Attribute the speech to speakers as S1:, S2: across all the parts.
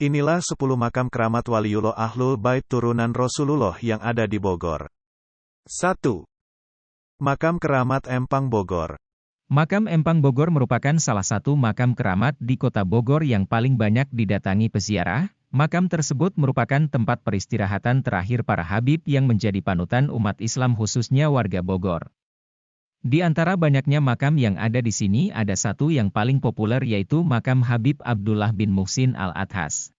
S1: Inilah 10 makam keramat waliullah Ahlul Bait turunan Rasulullah yang ada di Bogor. 1. Makam Keramat Empang Bogor.
S2: Makam Empang Bogor merupakan salah satu makam keramat di kota Bogor yang paling banyak didatangi peziarah. Makam tersebut merupakan tempat peristirahatan terakhir para habib yang menjadi panutan umat Islam khususnya warga Bogor. Di antara banyaknya makam yang ada di sini ada satu yang paling populer yaitu makam Habib Abdullah bin Muhsin Al-Athas.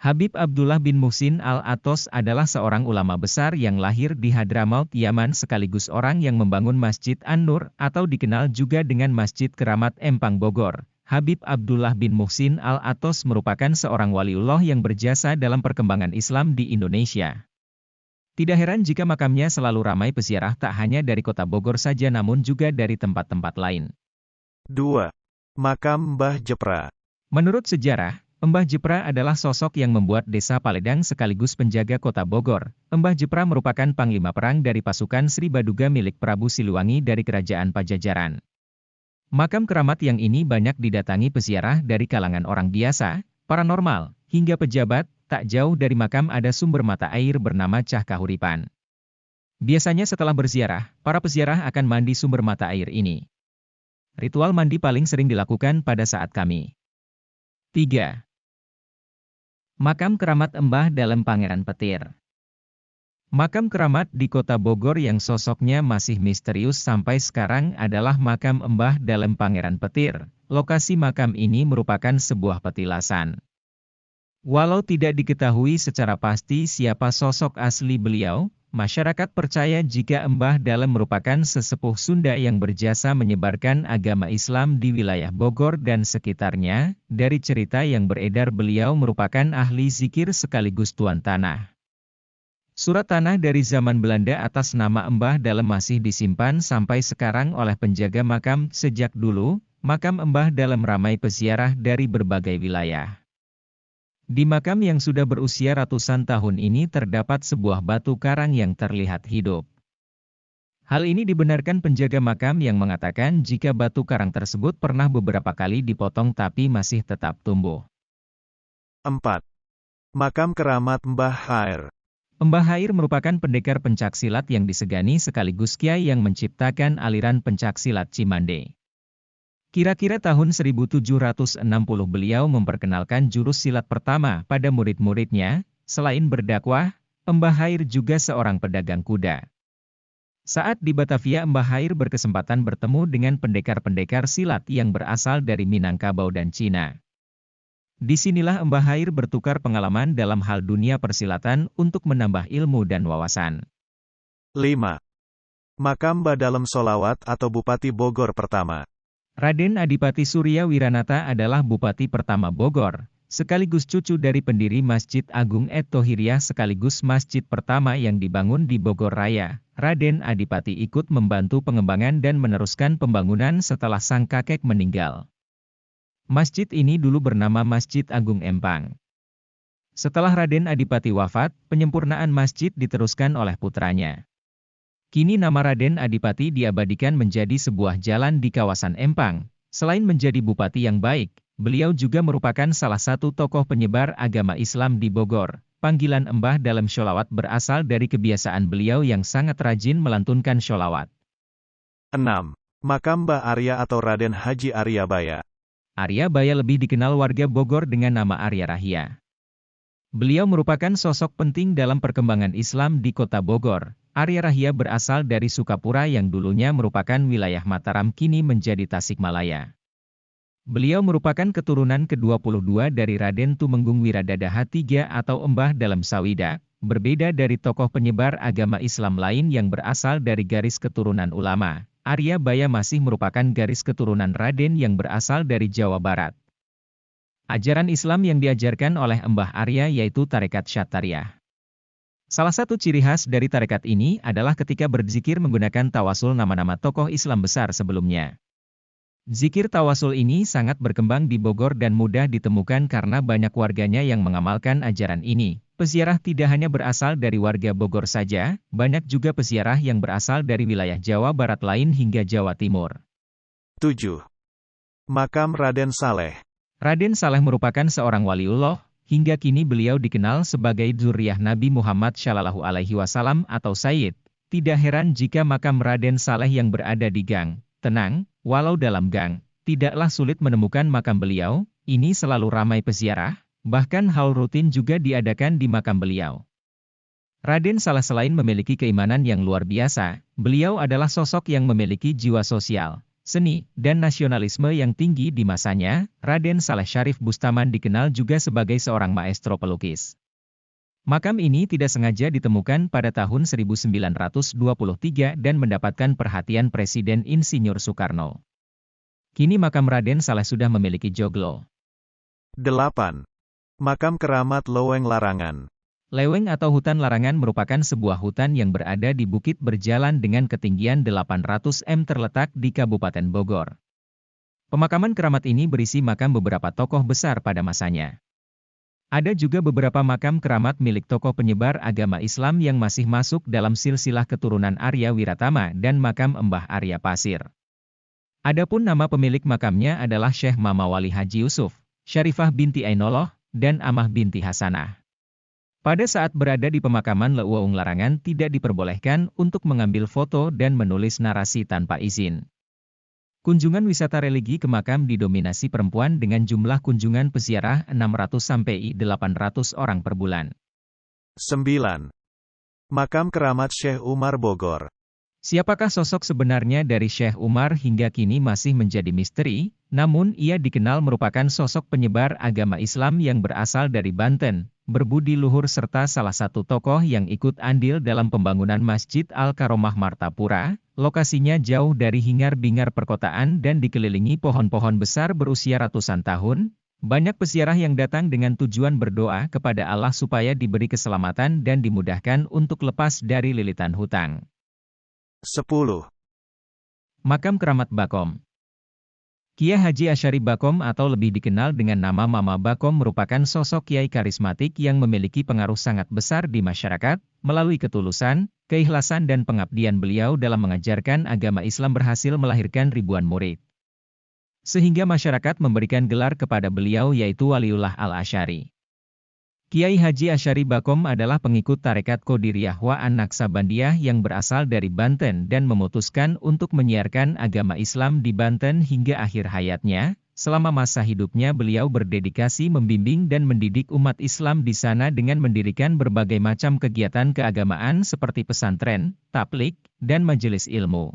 S2: Habib Abdullah bin Muhsin Al-Athas adalah seorang ulama besar yang lahir di Hadramaut, Yaman sekaligus orang yang membangun Masjid An-Nur atau dikenal juga dengan Masjid Keramat Empang Bogor. Habib Abdullah bin Muhsin Al-Athas merupakan seorang waliullah yang berjasa dalam perkembangan Islam di Indonesia. Tidak heran jika makamnya selalu ramai peziarah tak hanya dari kota Bogor saja namun juga dari tempat-tempat lain.
S1: 2. Makam Mbah Jepra.
S2: Menurut sejarah, Mbah Jepra adalah sosok yang membuat desa Paledang sekaligus penjaga kota Bogor. Mbah Jepra merupakan panglima perang dari pasukan Sri Baduga milik Prabu Siliwangi dari Kerajaan Pajajaran. Makam keramat yang ini banyak didatangi peziarah dari kalangan orang biasa, paranormal, hingga pejabat. Tak jauh dari makam ada sumber mata air bernama Cah Kahuripan. Biasanya setelah berziarah, para peziarah akan mandi sumber mata air ini. Ritual mandi paling sering dilakukan pada saat kami. 3. Makam Keramat Mbah Dalem Pangeran Petir. Makam keramat di kota Bogor yang sosoknya masih misterius sampai sekarang adalah makam Mbah Dalem Pangeran Petir. Lokasi makam ini merupakan sebuah petilasan. Walau tidak diketahui secara pasti siapa sosok asli beliau, masyarakat percaya jika Mbah Dalem merupakan sesepuh Sunda yang berjasa menyebarkan agama Islam di wilayah Bogor dan sekitarnya. Dari cerita yang beredar beliau merupakan ahli zikir sekaligus tuan tanah. Surat tanah dari zaman Belanda atas nama Mbah Dalem masih disimpan sampai sekarang oleh penjaga makam. Sejak dulu, makam Mbah Dalem ramai peziarah dari berbagai wilayah. Di makam yang sudah berusia ratusan tahun ini terdapat sebuah batu karang yang terlihat hidup. Hal ini dibenarkan penjaga makam yang mengatakan jika batu karang tersebut pernah beberapa kali dipotong tapi masih tetap tumbuh.
S1: 4. Makam Keramat Mbah Khair.
S2: Mbah Khair merupakan pendekar pencaksilat yang disegani sekaligus kiai yang menciptakan aliran pencaksilat Cimande. Kira-kira tahun 1760 beliau memperkenalkan jurus silat pertama pada murid-muridnya. Selain berdakwah, Mbah Khair juga seorang pedagang kuda. Saat di Batavia, Mbah Khair berkesempatan bertemu dengan pendekar-pendekar silat yang berasal dari Minangkabau dan Cina. Disinilah Mbah Khair bertukar pengalaman dalam hal dunia persilatan untuk menambah ilmu dan wawasan.
S1: 5. Makam Mbah Dalem Solawat atau Bupati Bogor pertama.
S2: Raden Adipati Surya Wiranata adalah Bupati pertama Bogor, sekaligus cucu dari pendiri Masjid Agung Et-Thohiriyah sekaligus masjid pertama yang dibangun di Bogor Raya. Raden Adipati ikut membantu pengembangan dan meneruskan pembangunan setelah sang kakek meninggal. Masjid ini dulu bernama Masjid Agung Empang. Setelah Raden Adipati wafat, penyempurnaan masjid diteruskan oleh putranya. Kini nama Raden Adipati diabadikan menjadi sebuah jalan di kawasan Empang. Selain menjadi bupati yang baik, beliau juga merupakan salah satu tokoh penyebar agama Islam di Bogor. Panggilan Mbah Dalem Sholawat berasal dari kebiasaan beliau yang sangat rajin melantunkan sholawat.
S1: 6. Makam Mbah Arya atau Raden Haji Arya Baya.
S2: Arya Baya lebih dikenal warga Bogor dengan nama Arya Rahya. Beliau merupakan sosok penting dalam perkembangan Islam di kota Bogor. Arya Rahya berasal dari Sukapura yang dulunya merupakan wilayah Mataram kini menjadi Tasikmalaya. Beliau merupakan keturunan ke-22 dari Raden Tumenggung Wiradadaha III atau Mbah Dalem Sawida, berbeda dari tokoh penyebar agama Islam lain yang berasal dari garis keturunan ulama. Arya Baya masih merupakan garis keturunan Raden yang berasal dari Jawa Barat. Ajaran Islam yang diajarkan oleh Mbah Arya yaitu tarekat Syatariah. Salah satu ciri khas dari tarekat ini adalah ketika berzikir menggunakan tawasul nama-nama tokoh Islam besar sebelumnya. Zikir tawasul ini sangat berkembang di Bogor dan mudah ditemukan karena banyak warganya yang mengamalkan ajaran ini. Peziarah tidak hanya berasal dari warga Bogor saja, banyak juga peziarah yang berasal dari wilayah Jawa Barat lain hingga Jawa Timur.
S1: 7. Makam Raden Saleh.
S2: Raden Saleh merupakan seorang waliullah, hingga kini beliau dikenal sebagai dzurriyyah Nabi Muhammad Shallallahu Alaihi Wasallam atau Sayyid. Tidak heran jika makam Raden Saleh yang berada di gang. Tenang, walau dalam gang, tidaklah sulit menemukan makam beliau, ini selalu ramai peziarah, bahkan hal rutin juga diadakan di makam beliau. Raden Saleh selain memiliki keimanan yang luar biasa, beliau adalah sosok yang memiliki jiwa sosial, seni, dan nasionalisme yang tinggi di masanya. Raden Saleh Syarif Bustaman dikenal juga sebagai seorang maestro pelukis. Makam ini tidak sengaja ditemukan pada tahun 1923 dan mendapatkan perhatian Presiden Insinyur Soekarno. Kini makam Raden Saleh sudah memiliki joglo.
S1: 8. Makam Keramat Loweng Larangan.
S2: Leweng atau hutan larangan merupakan sebuah hutan yang berada di Bukit Berjalan dengan ketinggian 800 m terletak di Kabupaten Bogor. Pemakaman keramat ini berisi makam beberapa tokoh besar pada masanya. Ada juga beberapa makam keramat milik tokoh penyebar agama Islam yang masih masuk dalam silsilah keturunan Arya Wiratama dan makam Mbah Arya Pasir. Adapun nama pemilik makamnya adalah Syekh Mama Wali Haji Yusuf, Syarifah binti Ainoloh, dan Amah binti Hasanah. Pada saat berada di pemakaman Leuweung Larangan tidak diperbolehkan untuk mengambil foto dan menulis narasi tanpa izin. Kunjungan wisata religi ke makam didominasi perempuan dengan jumlah kunjungan peziarah 600-800 orang per bulan.
S1: 9. Makam Keramat Syekh Umar Bogor.
S2: Siapakah sosok sebenarnya dari Syekh Umar hingga kini masih menjadi misteri, namun ia dikenal merupakan sosok penyebar agama Islam yang berasal dari Banten, berbudi luhur serta salah satu tokoh yang ikut andil dalam pembangunan Masjid Al-Karomah Martapura. Lokasinya jauh dari hingar-bingar perkotaan dan dikelilingi pohon-pohon besar berusia ratusan tahun. Banyak peziarah yang datang dengan tujuan berdoa kepada Allah supaya diberi keselamatan dan dimudahkan untuk lepas dari lilitan hutang.
S1: 10.
S2: Makam Keramat Bakom. Kiai Haji Asyari Bakom atau lebih dikenal dengan nama Mama Bakom merupakan sosok kiai karismatik yang memiliki pengaruh sangat besar di masyarakat. Melalui ketulusan, keikhlasan dan pengabdian beliau dalam mengajarkan agama Islam berhasil melahirkan ribuan murid. Sehingga masyarakat memberikan gelar kepada beliau yaitu Waliullah Al-Asyari. Kiai Haji Asyari Bakom adalah pengikut tarekat Qadiriyah wa An-Naksabandiyah yang berasal dari Banten dan memutuskan untuk menyiarkan agama Islam di Banten hingga akhir hayatnya. Selama masa hidupnya beliau berdedikasi membimbing dan mendidik umat Islam di sana dengan mendirikan berbagai macam kegiatan keagamaan seperti pesantren, tabligh, dan majelis ilmu.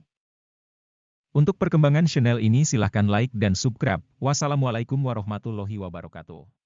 S2: Untuk perkembangan channel ini silahkan like dan subscribe. Wassalamualaikum warahmatullahi wabarakatuh.